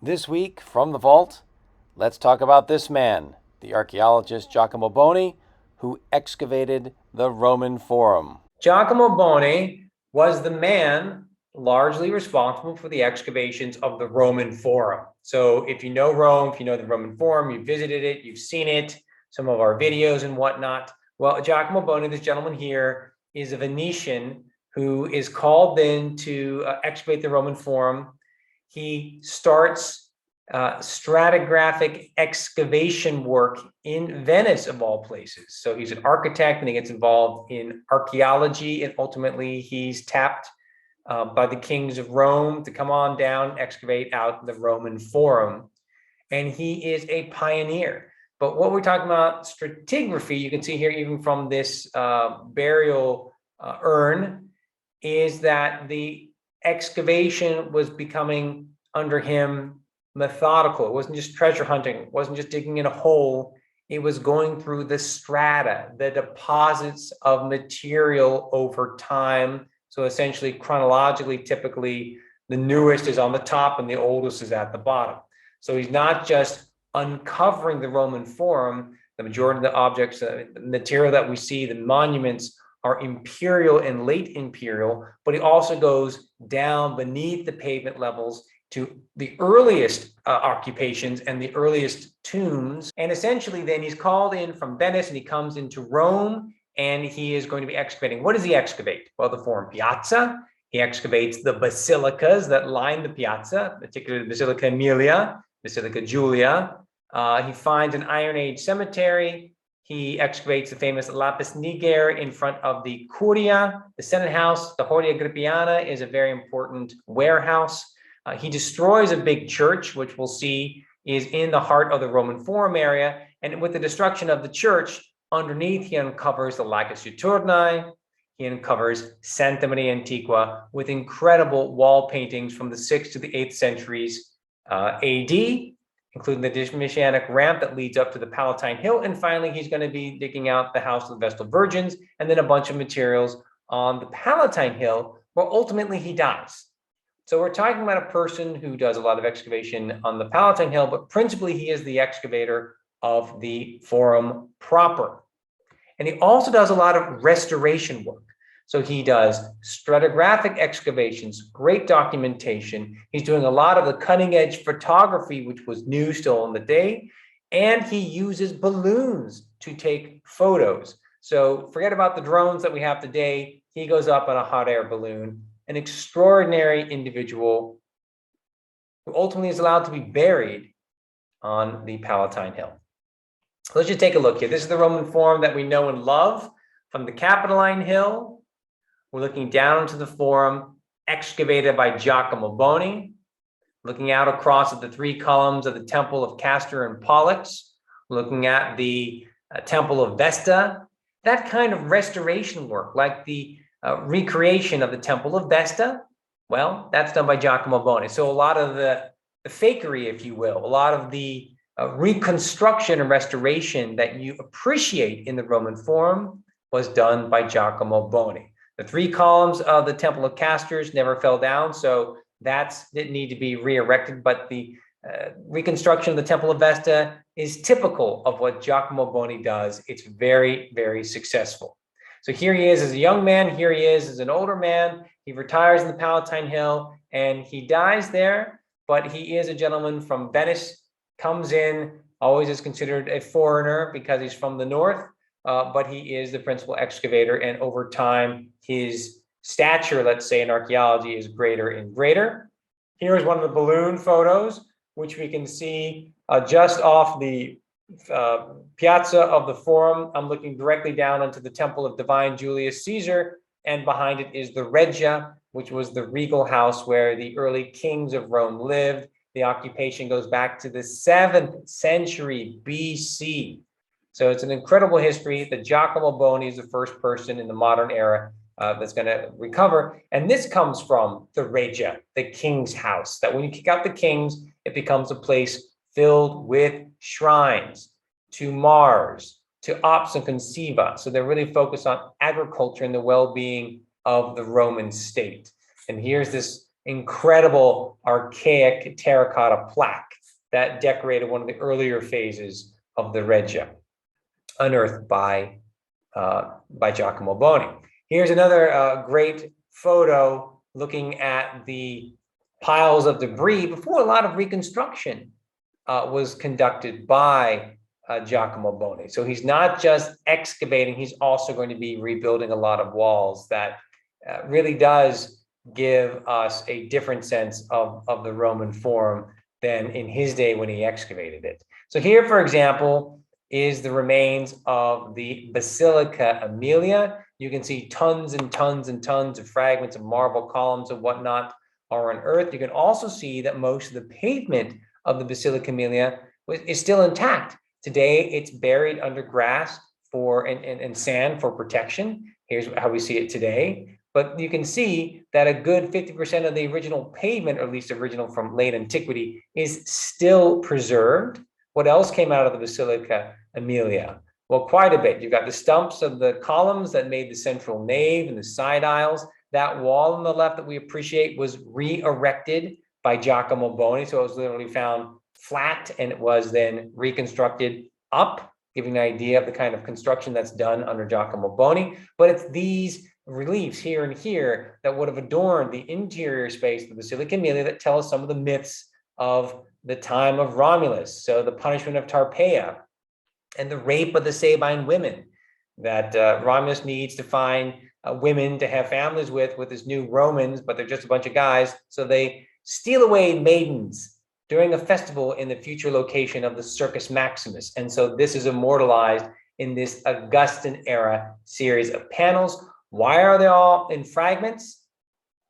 This week, from the vault, let's talk about this man, the archaeologist Giacomo Boni, who excavated the Roman Forum. Giacomo Boni was the man largely responsible for the excavations of the Roman Forum. So if you know Rome, if you know the Roman Forum, you've visited it, you've seen it, some of our videos and whatnot. Well, Giacomo Boni, this gentleman here, is a Venetian who is called in to excavate the Roman Forum. He starts stratigraphic excavation work in Venice, of all places. So he's an architect and he gets involved in archaeology, and ultimately he's tapped by the kings of Rome to come on down, excavate out the Roman Forum. And he is a pioneer. But what we're talking about, stratigraphy, you can see here even from this burial urn, is that the excavation was becoming under him methodical. It wasn't just treasure hunting. It wasn't just digging in a hole. It was going through the strata, the deposits of material over time. So essentially, chronologically, typically, the newest is on the top and the oldest is at the bottom. So he's not just uncovering the Roman Forum. The majority of the objects, the material that we see, the monuments, are imperial and late imperial, but he also goes down beneath the pavement levels to the earliest occupations and the earliest tombs. And essentially then he's called in from Venice and he comes into Rome and he is going to be excavating. What does he excavate? Well, the Forum Piazza. He excavates the basilicas that line the piazza, particularly Basilica Aemilia, Basilica Julia. He finds an Iron Age cemetery. He excavates the famous Lapis Niger in front of the Curia, the Senate House. The Horta Agripiana is a very important warehouse. He destroys a big church, which we'll see is in the heart of the Roman Forum area. And with the destruction of the church, underneath he uncovers the Lacus Juturnae. He uncovers Santa Maria Antiqua with incredible wall paintings from the 6th to the 8th centuries AD, including the Domitianic ramp that leads up to the Palatine Hill. And finally, he's going to be digging out the House of the Vestal Virgins and then a bunch of materials on the Palatine Hill, where ultimately he dies. So we're talking about a person who does a lot of excavation on the Palatine Hill, but principally he is the excavator of the Forum proper. And he also does a lot of restoration work. So he does stratigraphic excavations, great documentation. He's doing a lot of the cutting edge photography, which was new still in the day. And he uses balloons to take photos. So forget about the drones that we have today. He goes up on a hot air balloon, an extraordinary individual who ultimately is allowed to be buried on the Palatine Hill. Let's just take a look here. This is the Roman Forum that we know and love from the Capitoline Hill. We're looking down into the Forum, excavated by Giacomo Boni, looking out across at the 3 columns of the Temple of Castor and Pollux, looking at the Temple of Vesta. That kind of restoration work, like the recreation of the Temple of Vesta, well, that's done by Giacomo Boni. So a lot of the fakery, if you will, a lot of the reconstruction and restoration that you appreciate in the Roman Forum was done by Giacomo Boni. The 3 columns of the Temple of Castors never fell down, so that didn't need to be re-erected, but the reconstruction of the Temple of Vesta is typical of what Giacomo Boni does. It's very, very successful. So here he is as a young man, here he is as an older man. He retires in the Palatine Hill and he dies there, but he is a gentleman from Venice, comes in, always is considered a foreigner because he's from the north, but he is the principal excavator, and over time, his stature, let's say in archaeology, is greater and greater. Here is one of the balloon photos, which we can see just off the piazza of the Forum. I'm looking directly down into the Temple of Divine Julius Caesar, and behind it is the Regia, which was the regal house where the early kings of Rome lived. The occupation goes back to the 7th century BC. So it's an incredible history that Giacomo Boni is the first person in the modern era that's going to recover. And this comes from the Regia, the king's house, that when you kick out the kings, it becomes a place filled with shrines to Mars, to Ops and Conceiva. So they're really focused on agriculture and the well-being of the Roman state. And here's this incredible archaic terracotta plaque that decorated one of the earlier phases of the Regia, unearthed by Giacomo Boni. Here's another great photo looking at the piles of debris before a lot of reconstruction was conducted by Giacomo Boni. So he's not just excavating, he's also going to be rebuilding a lot of walls. That really does give us a different sense of the Roman Forum than in his day when he excavated it. So here, for example, is the remains of the Basilica Aemilia. You can see tons and tons and tons of fragments of marble columns and whatnot are unearthed. You can also see that most of the pavement of the Basilica Aemilia is still intact. Today, it's buried under grass and sand for protection. Here's how we see it today. But you can see that a good 50% of the original pavement, or at least original from late antiquity, is still preserved. What else came out of the Basilica Aemilia? Well, quite a bit. You've got the stumps of the columns that made the central nave and the side aisles. That wall on the left that we appreciate was re-erected by Giacomo Boni. So it was literally found flat and it was then reconstructed up, giving an idea of the kind of construction that's done under Giacomo Boni. But it's these reliefs here and here that would have adorned the interior space of the Basilica Aemilia that tell us some of the myths of the time of Romulus. So the punishment of Tarpeia and the rape of the Sabine women that Romulus needs to find women to have families with his new Romans, but they're just a bunch of guys. So they steal away maidens during a festival in the future location of the Circus Maximus. And so this is immortalized in this Augustan era series of panels. Why are they all in fragments?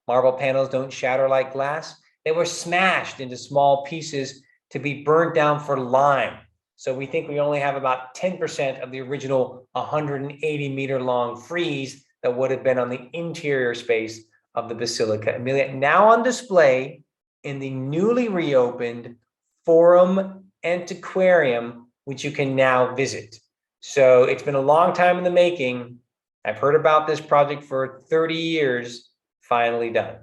Marble panels don't shatter like glass. They were smashed into small pieces to be burnt down for lime. So we think we only have about 10% of the original 180-meter long frieze that would have been on the interior space of the Basilica Aemilia, now on display in the newly reopened Forum Antiquarium, which you can now visit. So it's been a long time in the making. I've heard about this project for 30 years, finally done.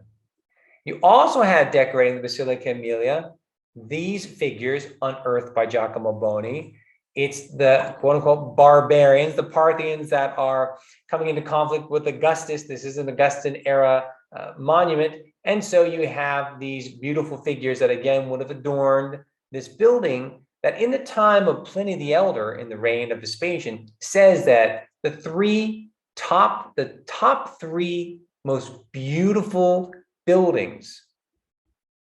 You also had decorating the Basilica Aemilia these figures unearthed by Giacomo Boni. It's the quote unquote barbarians, the Parthians that are coming into conflict with Augustus. This is an Augustan era monument. And so you have these beautiful figures that again would have adorned this building that in the time of Pliny the Elder in the reign of Vespasian says that the top three most beautiful buildings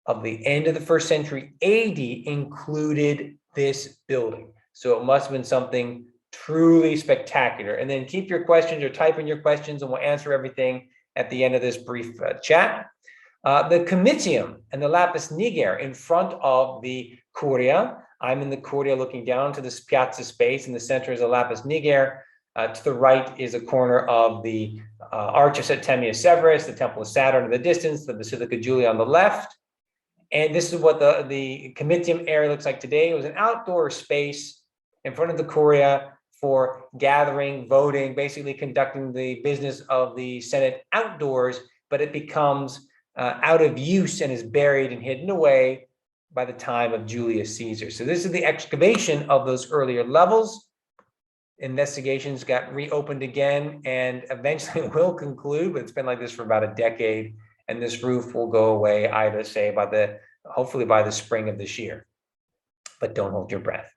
of the end of the 1st century AD included this building. So it must have been something truly spectacular. And then keep your questions or type in your questions and we'll answer everything at the end of this brief chat. The Comitium and the Lapis Niger in front of the Curia. I'm in the Curia looking down to this piazza space. In the center is the Lapis Niger. To the right is a corner of the Arch of Septimius Severus, the Temple of Saturn in the distance, the Basilica Julia on the left. And this is what the Comitium area looks like today. It was an outdoor space in front of the Curia for gathering, voting, basically conducting the business of the Senate outdoors, but it becomes out of use and is buried and hidden away by the time of Julius Caesar. So this is the excavation of those earlier levels. Investigations got reopened again and eventually will conclude, but it's been like this for about a decade. And this roof will go away, I'd say, hopefully by the spring of this year. But don't hold your breath.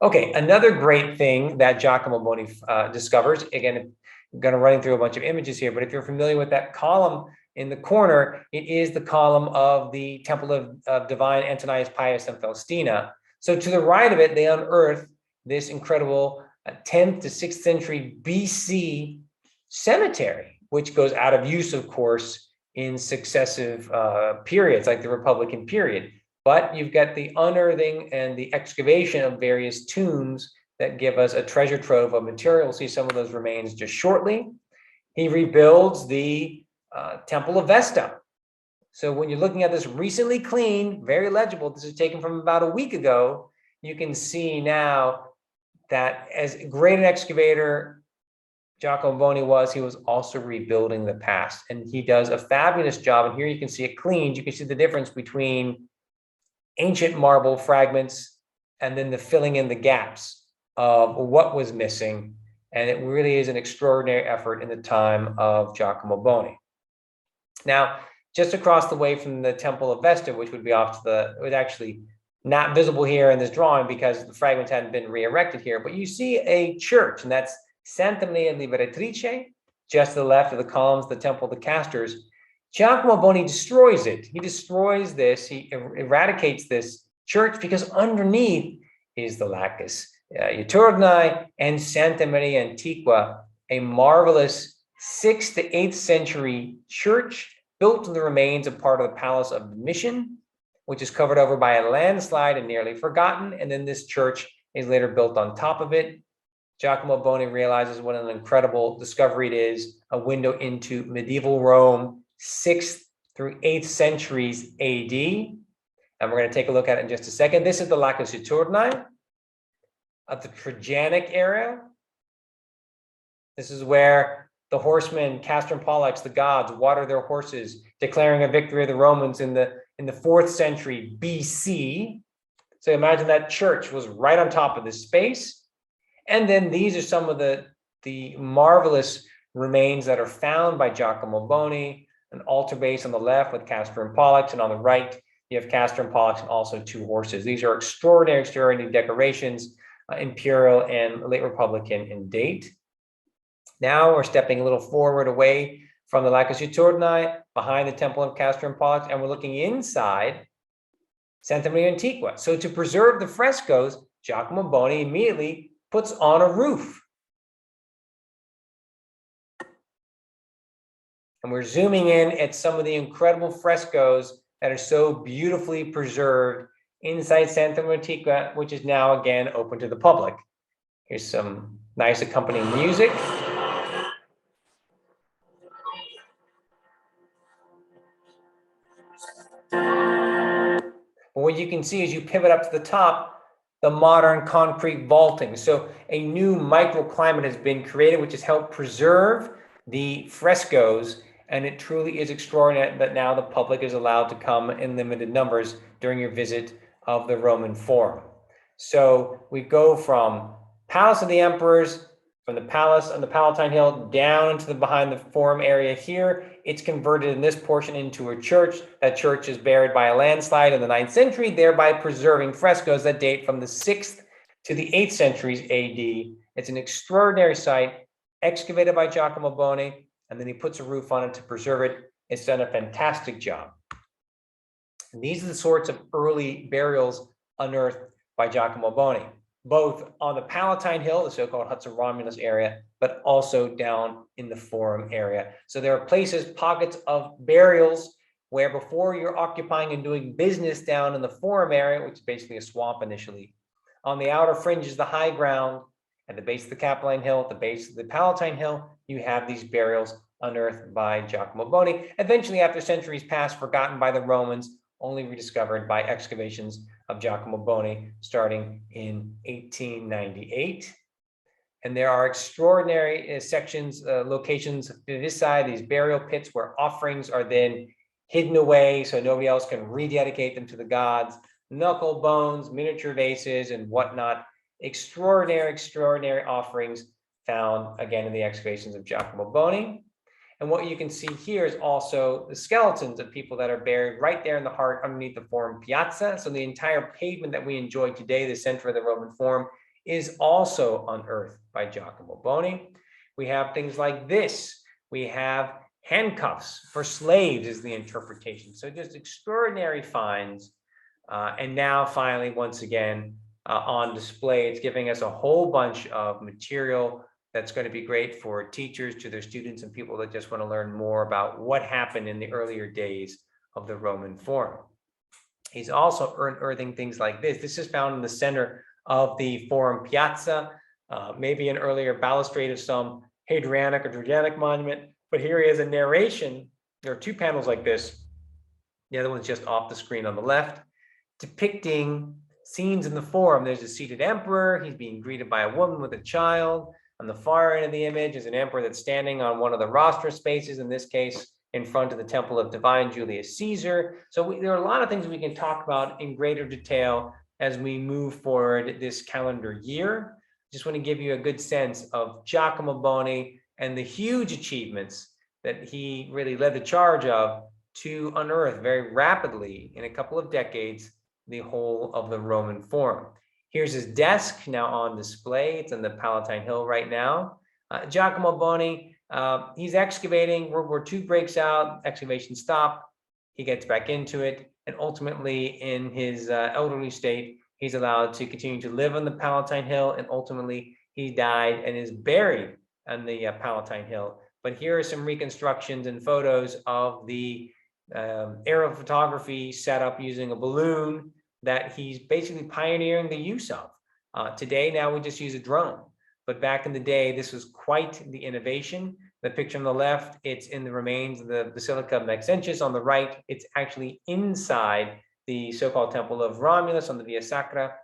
Okay, another great thing that Giacomo Boni discovers, again, I'm going to run through a bunch of images here, but if you're familiar with that column in the corner, it is the column of the Temple of Divine Antonius Pius and Faustina. So to the right of it, they unearthed this incredible 10th to 6th century BC cemetery, which goes out of use, of course, in successive periods, like the Republican period. But you've got the unearthing and the excavation of various tombs that give us a treasure trove of material. We'll see some of those remains just shortly. He rebuilds the Temple of Vesta. So when you're looking at this recently cleaned, very legible, this is taken from about a week ago, you can see now that as great an excavator Giacomo Boni he was also rebuilding the past. And he does a fabulous job. And here you can see it cleaned. You can see the difference between ancient marble fragments and then the filling in the gaps of what was missing. And it really is an extraordinary effort in the time of Giacomo Boni. Now, just across the way from the Temple of Vesta, which would be off to the, it was actually not visible here in this drawing because the fragments hadn't been re-erected here, but you see a church, and that's Santa Maria Liberatrice, just to the left of the columns, the Temple of the Castors. Giacomo Boni destroys it. He destroys this, he eradicates this church because underneath is the Lacus Iturni and Santa Maria Antiqua, a marvelous 6th to 8th century church built in the remains of part of the Palace of the Mission, which is covered over by a landslide and nearly forgotten. And then this church is later built on top of it. Giacomo Boni realizes what an incredible discovery it is, a window into medieval Rome, 6th through 8th centuries AD. And we're going to take a look at it in just a second. This is the Lacus Iturni of the Trajannic era. This is where the horsemen, Castor and Pollux, the gods, water their horses, declaring a victory of the Romans in the 4th century BC. So imagine that church was right on top of this space. And then these are some of the marvelous remains that are found by Giacomo Boni, an altar base on the left with Castor and Pollux, and on the right, you have Castor and Pollux and also 2 horses. These are extraordinary decorations, imperial and late Republican in date. Now we're stepping a little forward away from the Lacus Iturni, behind the Temple of Castor and Pollux, and we're looking inside Santa Maria Antiqua. So to preserve the frescoes, Giacomo Boni immediately puts on a roof. And we're zooming in at some of the incredible frescoes that are so beautifully preserved inside Santa Maria Antiqua, which is now again open to the public. Here's some nice accompanying music. But what you can see as you pivot up to the top, the modern concrete vaulting. So a new microclimate has been created, which has helped preserve the frescoes. And it truly is extraordinary that now the public is allowed to come in limited numbers during your visit of the Roman Forum. So we go from Palace of the Emperors, from the palace on the Palatine Hill down into the behind the Forum area here. It's converted in this portion into a church. That church is buried by a landslide in the 9th century, thereby preserving frescoes that date from the 6th to the 8th centuries AD. It's an extraordinary site, excavated by Giacomo Boni, and then he puts a roof on it to preserve it. It's done a fantastic job. And these are the sorts of early burials unearthed by Giacomo Boni, both on the Palatine Hill, the so-called Hudson Romulus area, but also down in the Forum area. So there are places, pockets of burials where before you're occupying and doing business down in the Forum area, which is basically a swamp initially, on the outer fringes, the high ground, at the base of the Capitoline Hill, at the base of the Palatine Hill, you have these burials unearthed by Giacomo Boni, eventually after centuries passed, forgotten by the Romans, only rediscovered by excavations of Giacomo Boni starting in 1898. And there are extraordinary sections, locations to this side, these burial pits where offerings are then hidden away so nobody else can rededicate them to the gods, knuckle bones, miniature vases, and whatnot. Extraordinary offerings found again in the excavations of Giacomo Boni. And what you can see here is also the skeletons of people that are buried right there in the heart underneath the Forum Piazza. So the entire pavement that we enjoy today, the center of the Roman Forum, is also unearthed by Giacomo Boni. We have things like this. We have handcuffs for slaves is the interpretation. So just extraordinary finds. And now finally, once again, on display, it's giving us a whole bunch of material that's going to be great for teachers, to their students, and people that just want to learn more about what happened in the earlier days of the Roman Forum. He's also unearthing things like this. This is found in the center of the Forum Piazza, maybe an earlier balustrade of some Hadrianic or Trajannic monument. But here he has a narration. There are 2 panels like this. The other one's just off the screen on the left, depicting scenes in the Forum. There's a seated emperor. He's being greeted by a woman with a child. On the far end of the image is an emperor that's standing on one of the rostra spaces, in this case, in front of the Temple of Divine Julius Caesar. So there are a lot of things we can talk about in greater detail as we move forward this calendar year. Just want to give you a good sense of Giacomo Boni and the huge achievements that he really led the charge of to unearth very rapidly in a couple of decades the whole of the Roman Forum. Here's his desk now on display. It's on the Palatine Hill right now. Giacomo Boni, he's excavating. World War II breaks out, excavations stop. He gets back into it. And ultimately, in his elderly state, he's allowed to continue to live on the Palatine Hill. And ultimately, he died and is buried on the Palatine Hill. But here are some reconstructions and photos of the aerial photography set up using a balloon that he's basically pioneering the use of. Today, now we just use a drone. But back in the day, this was quite the innovation. The picture on the left, it's in the remains of the Basilica Maxentius. On the right, it's actually inside the so-called Temple of Romulus on the Via Sacra.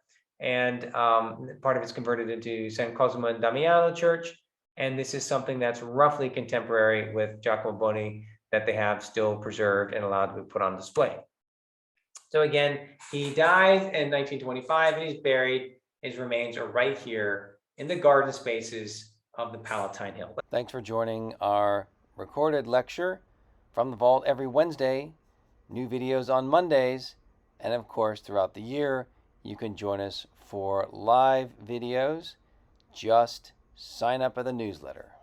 And part of it's converted into San Cosimo and Damiano Church. And this is something that's roughly contemporary with Giacomo Boni that they have still preserved and allowed to be put on display. So again, he died in 1925 and he's buried. His remains are right here in the garden spaces of the Palatine Hill. Thanks for joining our recorded lecture from the vault every Wednesday, new videos on Mondays, and of course throughout the year you can join us for live videos. Just sign up for the newsletter.